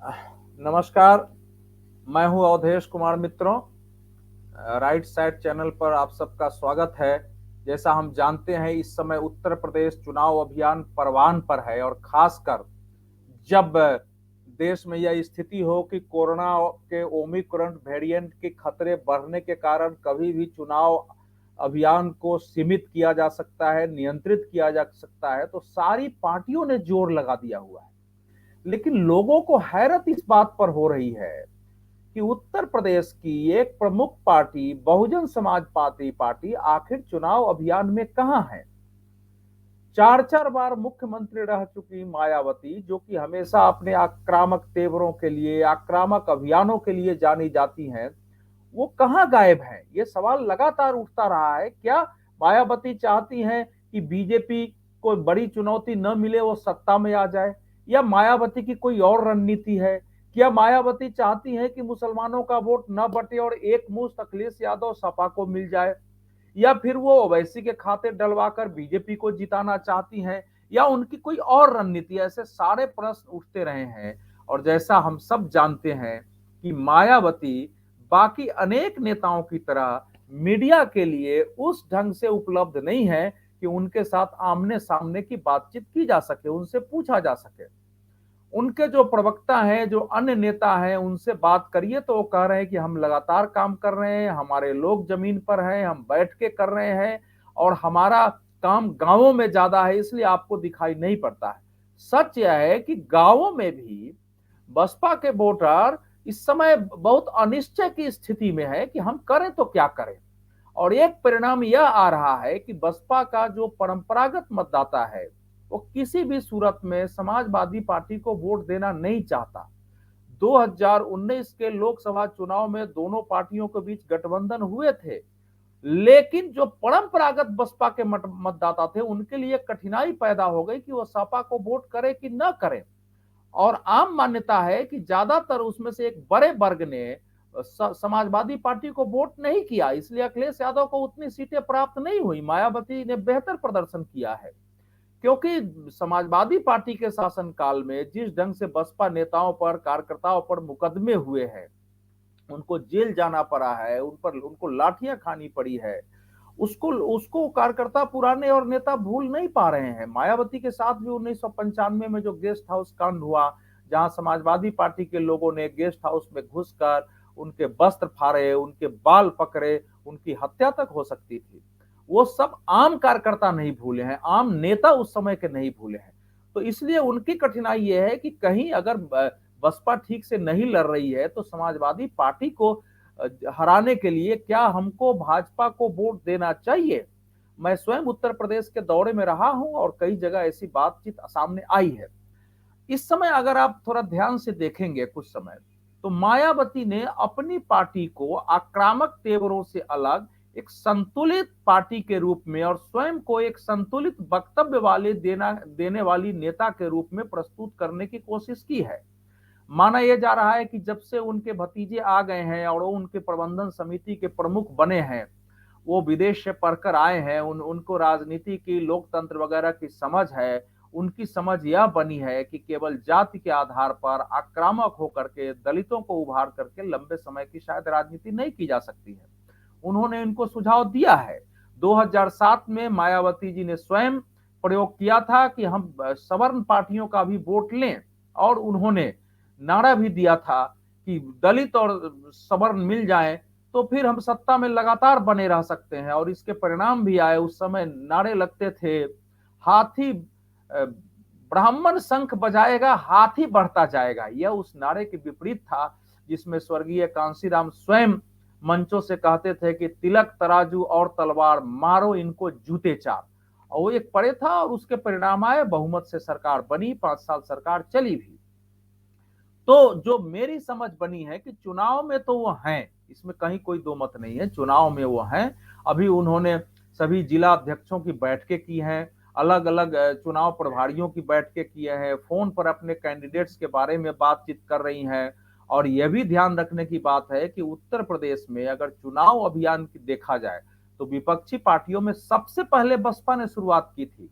नमस्कार। मैं हूं अवधेश कुमार मित्रों। राइट साइड चैनल पर आप सबका स्वागत है। जैसा हम जानते हैं, इस समय उत्तर प्रदेश चुनाव अभियान परवान पर है और खासकर जब देश में यह स्थिति हो कि कोरोना के ओमिक्रॉन वेरिएंट के खतरे बढ़ने के कारण कभी भी चुनाव अभियान को सीमित किया जा सकता है, नियंत्रित किया जा सकता है, तो सारी पार्टियों ने जोर लगा दिया हुआ है। लेकिन लोगों को हैरत इस बात पर हो रही है कि उत्तर प्रदेश की एक प्रमुख पार्टी बहुजन समाज पार्टी आखिर चुनाव अभियान में कहां है। चार चार बार मुख्यमंत्री रह चुकी मायावती, जो कि हमेशा अपने आक्रामक तेवरों के लिए, आक्रामक अभियानों के लिए जानी जाती हैं, वो कहां गायब है। ये सवाल लगातार उठता रहा है। क्या मायावती चाहती हैं कि बीजेपी को बड़ी चुनौती न मिले, वो सत्ता में आ जाए, या मायावती की कोई और रणनीति है? क्या मायावती चाहती हैं कि मुसलमानों का वोट न बटे और एक मुश्त अखिलेश यादव सपा को मिल जाए, या फिर वो ओवैसी के खाते डलवाकर बीजेपी को जिताना चाहती हैं, या उनकी कोई और रणनीति? ऐसे सारे प्रश्न उठते रहे हैं। और जैसा हम सब जानते हैं कि मायावती बाकी अनेक नेताओं की तरह मीडिया के लिए उस ढंग से उपलब्ध नहीं है कि उनके साथ आमने सामने की बातचीत की जा सके, उनसे पूछा जा सके। उनके जो प्रवक्ता हैं, जो अन्य नेता हैं, उनसे बात करिए तो वो कह रहे हैं कि हम लगातार काम कर रहे हैं, हमारे लोग जमीन पर हैं, हम बैठ के कर रहे हैं और हमारा काम गांवों में ज्यादा है, इसलिए आपको दिखाई नहीं पड़ता है। सच यह है कि गांवों में भी बसपा के वोटर इस समय बहुत अनिश्चय की स्थिति में है कि हम करें तो क्या करें। और एक परिणाम यह आ रहा है कि बसपा का जो परंपरागत मतदाता है, वो किसी भी सूरत में समाजवादी पार्टी को वोट देना नहीं चाहता। 2019 के लोकसभा चुनाव में दोनों पार्टियों के बीच गठबंधन हुए थे, लेकिन जो परंपरागत बसपा के मतदाता थे, उनके लिए कठिनाई पैदा हो गई कि वो सपा को वोट करे कि न करे। और आम मान्यता है कि ज्यादातर उसमें से एक बड़े वर्ग ने समाजवादी पार्टी को वोट नहीं किया, इसलिए अखिलेश यादव को उतनी सीटें प्राप्त नहीं हुई। मायावती ने बेहतर प्रदर्शन किया है, क्योंकि समाजवादी पार्टी के शासनकाल में जिस ढंग से बसपा नेताओं पर, कार्यकर्ताओं पर मुकदमे हुए हैं, उनको जेल जाना पड़ा है, उन पर उनको लाठियां खानी पड़ी है, उसको उसको कार्यकर्ता पुराने और नेता भूल नहीं पा रहे हैं। मायावती के साथ भी 1995 में जो गेस्ट हाउस कांड हुआ, जहां समाजवादी पार्टी के लोगों ने गेस्ट हाउस में घुसकर उनके वस्त्र फाड़े, उनके बाल पकड़े, उनकी हत्या तक हो सकती थी, वो सब आम कार्यकर्ता नहीं भूले हैं, आम नेता उस समय के नहीं भूले हैं। तो इसलिए उनकी कठिनाई यह है कि कहीं अगर बसपा ठीक से नहीं लड़ रही है, तो समाजवादी पार्टी को हराने के लिए क्या हमको भाजपा को वोट देना चाहिए। मैं स्वयं उत्तर प्रदेश के दौरे में रहा हूं और कई जगह ऐसी बातचीत सामने आई है। इस समय अगर आप थोड़ा ध्यान से देखेंगे कुछ समय, तो मायावती ने अपनी पार्टी को आक्रामक तेवरों से अलग एक संतुलित पार्टी के रूप में और स्वयं को एक संतुलित वक्तव्य वाले देने वाली नेता के रूप में प्रस्तुत करने की कोशिश की है। माना यह जा रहा है कि जब से उनके भतीजे आ गए हैं और वो उनके प्रबंधन समिति के प्रमुख बने हैं, वो विदेश से पढ़कर आए हैं, उनको राजनीति की, लोकतंत्र वगैरह की समझ है। उनकी समझ यह बनी है कि केवल जाति के आधार पर आक्रामक होकर के दलितों को उभार करके लंबे समय की शायद राजनीति नहीं की जा सकती है। उन्होंने इनको सुझाव दिया है। 2007 में मायावती जी ने स्वयं प्रयोग किया था कि हम सवर्ण पार्टियों का भी वोट लें, और उन्होंने नारा भी दिया था कि दलित और सवर्ण मिल जाएं तो फिर हम सत्ता में लगातार बने रह सकते हैं। और इसके परिणाम भी आए। उस समय नारे लगते थे, हाथी ब्राह्मण शंख बजाएगा, हाथी बढ़ता जाएगा। यह उस नारे के विपरीत था, जिसमें स्वर्गीय कांशीराम स्वयं मंचों से कहते थे कि तिलक तराजू और तलवार, मारो इनको जूते चार। और वो एक पड़े था और उसके परिणाम आए, बहुमत से सरकार बनी, 5 साल सरकार चली भी। तो जो मेरी समझ बनी है कि चुनाव में तो वो हैं, इसमें कहीं कोई दो मत नहीं है, चुनाव में वो हैं। अभी उन्होंने सभी जिला अध्यक्षों की बैठकें की हैं, अलग अलग चुनाव प्रभारियों की बैठकें किए हैं, फोन पर अपने कैंडिडेट्स के बारे में बातचीत कर रही हैं। और यह भी ध्यान रखने की बात है कि उत्तर प्रदेश में अगर चुनाव अभियान की देखा जाए, तो विपक्षी पार्टियों में सबसे पहले बसपा ने शुरुआत की थी।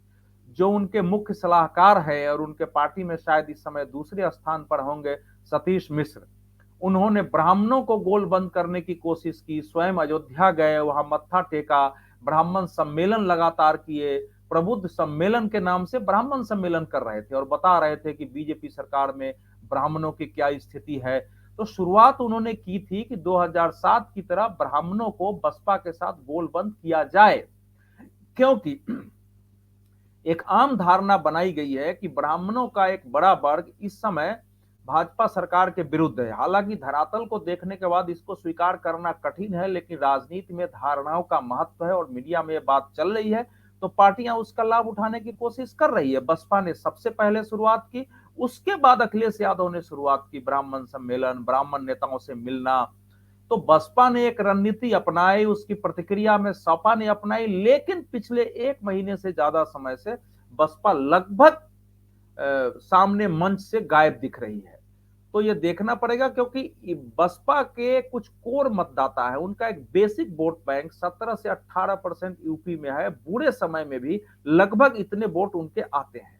जो उनके मुख्य सलाहकार है और उनके पार्टी में शायद इस समय दूसरे स्थान पर होंगे, सतीश मिश्र, उन्होंने ब्राह्मणों को गोल बंद करने की कोशिश की, स्वयं अयोध्या गए, वहां मत्था टेका, ब्राह्मण सम्मेलन लगातार किए, प्रबुद्ध सम्मेलन के नाम से ब्राह्मण सम्मेलन कर रहे थे और बता रहे थे कि बीजेपी सरकार में ब्राह्मणों की क्या स्थिति है। तो शुरुआत उन्होंने की थी कि 2007 की तरह ब्राह्मणों को बसपा के साथ गोलबंद किया जाए, क्योंकि एक आम धारणा बनाई गई है कि ब्राह्मणों का एक बड़ा वर्ग इस समय भाजपा सरकार के विरुद्ध है। हालांकि धरातल को देखने के बाद इसको स्वीकार करना कठिन है, लेकिन राजनीति में धारणाओं का महत्व है और मीडिया में ये बात चल रही है, तो पार्टियां उसका लाभ उठाने की कोशिश कर रही है। बसपा ने सबसे पहले शुरुआत की, उसके बाद अखिलेश यादव ने शुरुआत की ब्राह्मण सम्मेलन, ब्राह्मण नेताओं से मिलना। तो बसपा ने एक रणनीति अपनाई, उसकी प्रतिक्रिया में सपा ने अपनाई, लेकिन पिछले एक महीने से ज्यादा समय से बसपा लगभग सामने मंच से गायब दिख रही है। तो ये देखना पड़ेगा, क्योंकि बसपा के कुछ कोर मतदाता है, उनका एक बेसिक वोट बैंक 17 से 18% यूपी में है, बुरे समय में भी लगभग इतने वोट उनके आते हैं।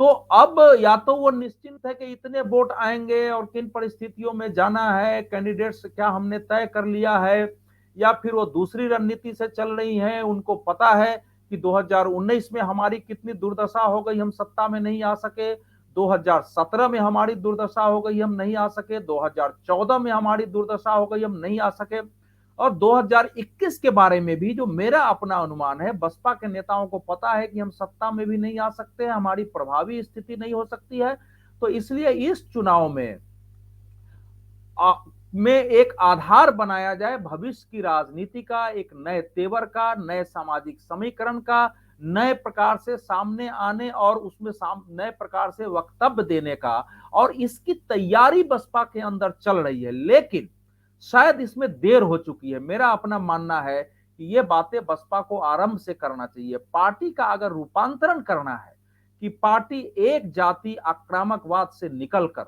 तो अब या तो वो निश्चिंत है कि इतने वोट आएंगे और किन परिस्थितियों में जाना है, कैंडिडेट्स क्या हमने तय कर लिया है, या फिर वो दूसरी रणनीति से चल रही हैं। उनको पता है कि 2019 में हमारी कितनी दुर्दशा हो गई, हम सत्ता में नहीं आ सके, 2017 में हमारी दुर्दशा हो गई, हम नहीं आ सके, 2014 में हमारी दुर्दशा हो गई, हम नहीं आ सके, और 2021 के बारे में भी जो मेरा अपना अनुमान है, बसपा के नेताओं को पता है कि हम सत्ता में भी नहीं आ सकते, हमारी प्रभावी स्थिति नहीं हो सकती है। तो इसलिए इस चुनाव में एक आधार बनाया जाए भविष्य की राजनीति का, एक नए तेवर का, नए सामाजिक समीकरण का, नए प्रकार से सामने आने और उसमें नए प्रकार से वक्तव्य देने का, और इसकी तैयारी बसपा के अंदर चल रही है। लेकिन शायद इसमें देर हो चुकी है। मेरा अपना मानना है कि ये बातें बसपा को आरंभ से करना चाहिए। पार्टी का अगर रूपांतरण करना है कि पार्टी एक जाति आक्रामकवाद से निकलकर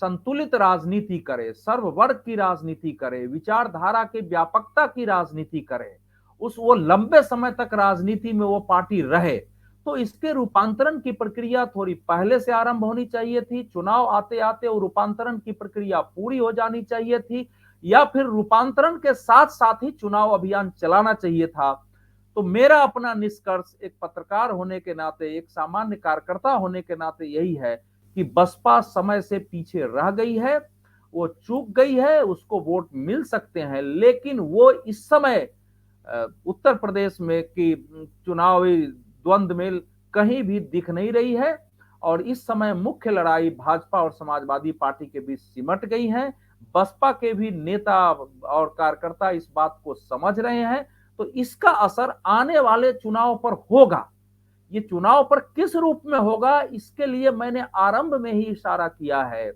संतुलित राजनीति करे, सर्ववर्ग की राजनीति करे, विचारधारा की व्यापकता की राजनीति करे, वो लंबे समय तक राजनीति में वो पार्टी रहे, तो इसके रूपांतरण की प्रक्रिया थोड़ी पहले से आरंभ होनी चाहिए थी। चुनाव आते आते वो रूपांतरण की प्रक्रिया पूरी हो जानी चाहिए थी, या फिर रूपांतरण के साथ साथ ही चुनाव अभियान चलाना चाहिए था। तो मेरा अपना निष्कर्ष एक पत्रकार होने के नाते, एक सामान्य कार्यकर्ता होने के नाते यही है कि बसपा समय से पीछे रह गई है, वो चूक गई है, उसको वोट मिल सकते हैं, लेकिन वो इस समय उत्तर प्रदेश में की चुनावी द्वंद्व में कहीं भी दिख नहीं रही है। और इस समय मुख्य लड़ाई भाजपा और समाजवादी पार्टी के बीच सिमट गई है। बसपा के भी नेता और कार्यकर्ता इस बात को समझ रहे हैं, तो इसका असर आने वाले चुनाव पर होगा। ये चुनाव पर किस रूप में होगा, इसके लिए मैंने आरंभ में ही इशारा किया है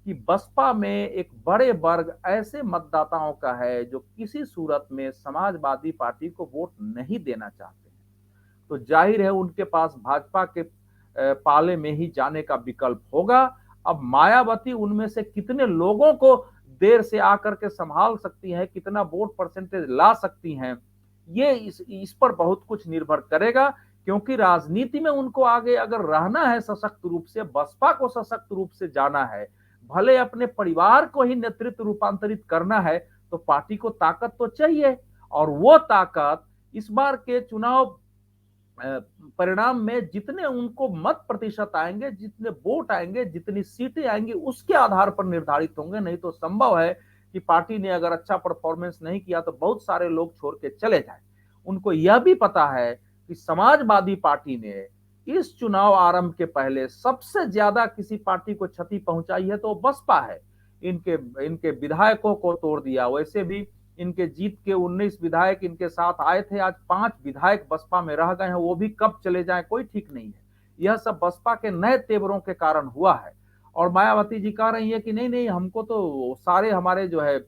कि बसपा में एक बड़े वर्ग ऐसे मतदाताओं का है जो किसी सूरत में समाजवादी पार्टी को वोट नहीं देना चाहते हैं। तो जाहिर है उनके पास भाजपा के पाले में ही जाने का विकल्प होगा। अब मायावती उनमें से कितने लोगों को देर से आकर के संभाल सकती हैं, कितना वोट परसेंटेज ला सकती हैं, ये इस पर बहुत कुछ निर्भर करेगा। क्योंकि राजनीति में उनको आगे अगर रहना है सशक्त रूप से, बसपा को सशक्त रूप से जाना है, भले अपने परिवार को ही नेतृत्व रूपांतरित करना है, तो पार्टी को ताकत तो चाहिए। और वो ताकत इस बार के चुनाव परिणाम में जितने उनको मत प्रतिशत आएंगे, जितने वोट आएंगे, जितनी सीटें आएंगी, उसके आधार पर निर्धारित होंगे। नहीं तो संभव है कि पार्टी ने अगर अच्छा परफॉर्मेंस नहीं किया तो बहुत सारे लोग छोड़ के चले जाए। उनको यह भी पता है कि समाजवादी पार्टी ने इस चुनाव आरंभ के पहले सबसे ज्यादा किसी पार्टी को क्षति पहुंचाई है तो बसपा है। इनके विधायकों को तोड़ दिया। वैसे भी इनके जीत के 19 विधायक इनके साथ आए थे, आज 5 विधायक बसपा में रह गए हैं, वो भी कब चले जाएं कोई ठीक नहीं है। यह सब बसपा के नए तेवरों के कारण हुआ है। और मायावती जी कह रही है कि नहीं नहीं, हमको तो सारे हमारे जो है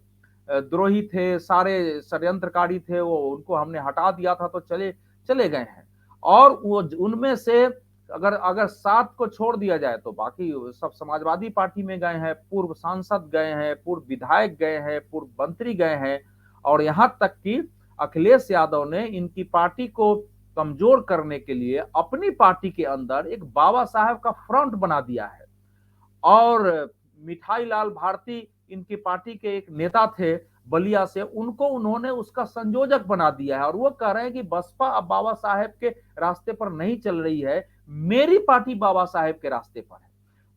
द्रोही थे, सारे षड्यंत्रकारी थे, वो उनको हमने हटा दिया था तो चले गए हैं। और वो उनमें से अगर 7 को छोड़ दिया जाए तो बाकी सब समाजवादी पार्टी में गए हैं, पूर्व सांसद गए हैं, पूर्व विधायक गए हैं, पूर्व मंत्री गए हैं, और यहां तक कि अखिलेश यादव ने इनकी पार्टी को कमजोर करने के लिए अपनी पार्टी के अंदर एक बाबा साहेब का फ्रंट बना दिया है। और मिठाई लाल भारती इनकी पार्टी के एक नेता थे बलिया से, उनको उन्होंने उसका संयोजक बना दिया है और वो कह रहे हैं कि बसपा अब बाबा साहेब के रास्ते पर नहीं चल रही है, मेरी पार्टी बाबा साहेब के रास्ते पर है।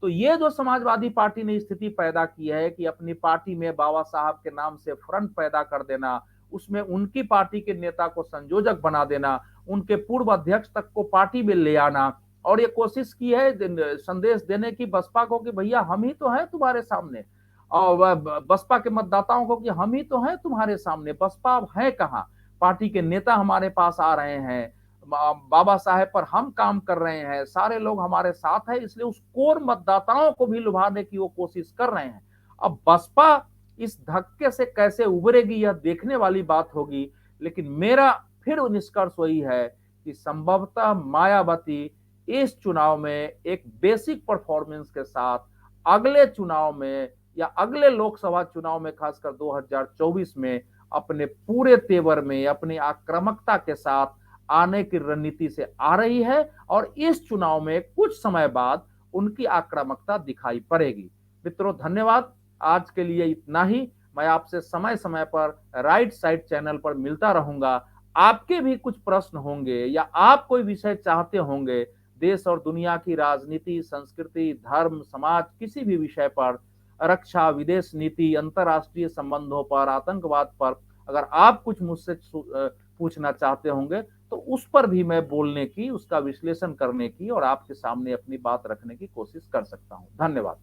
तो ये जो समाजवादी पार्टी ने स्थिति पैदा की है कि अपनी पार्टी में बाबा साहब के नाम से फ्रंट पैदा कर देना, उसमें उनकी पार्टी के नेता को संयोजक बना देना, उनके पूर्व अध्यक्ष तक को पार्टी में ले आना, और ये कोशिश की है संदेश देने की बसपा को कि भैया हम ही तो हैं तुम्हारे सामने, और बसपा के मतदाताओं को कि हम ही तो हैं तुम्हारे सामने, बसपा अब है कहाँ, पार्टी के नेता हमारे पास आ रहे हैं, बाबा साहेब पर हम काम कर रहे हैं, सारे लोग हमारे साथ हैं, इसलिए उस कोर मतदाताओं को भी लुभाने की वो कोशिश कर रहे हैं। अब बसपा इस धक्के से कैसे उबरेगी यह देखने वाली बात होगी, लेकिन मेरा फिर निष्कर्ष वही है कि संभवतः मायावती इस चुनाव में एक बेसिक परफॉर्मेंस के साथ अगले चुनाव में या अगले लोकसभा चुनाव में खासकर 2024 में अपने पूरे तेवर में अपनी आक्रामकता के साथ आने की रणनीति से आ रही है और इस चुनाव में कुछ समय बाद उनकी आक्रामकता दिखाई पड़ेगी। मित्रों धन्यवाद, आज के लिए इतना ही। मैं आपसे समय समय पर राइट साइड चैनल पर मिलता रहूंगा। आपके भी कुछ प्रश्न होंगे या आप कोई विषय चाहते होंगे देश और दुनिया की राजनीति, संस्कृति, धर्म, समाज, किसी भी विषय पर, रक्षा, विदेश नीति, अंतरराष्ट्रीय संबंधों पर, आतंकवाद पर, अगर आप कुछ मुझसे पूछना चाहते होंगे तो उस पर भी मैं बोलने की, उसका विश्लेषण करने की और आपके सामने अपनी बात रखने की कोशिश कर सकता हूं। धन्यवाद।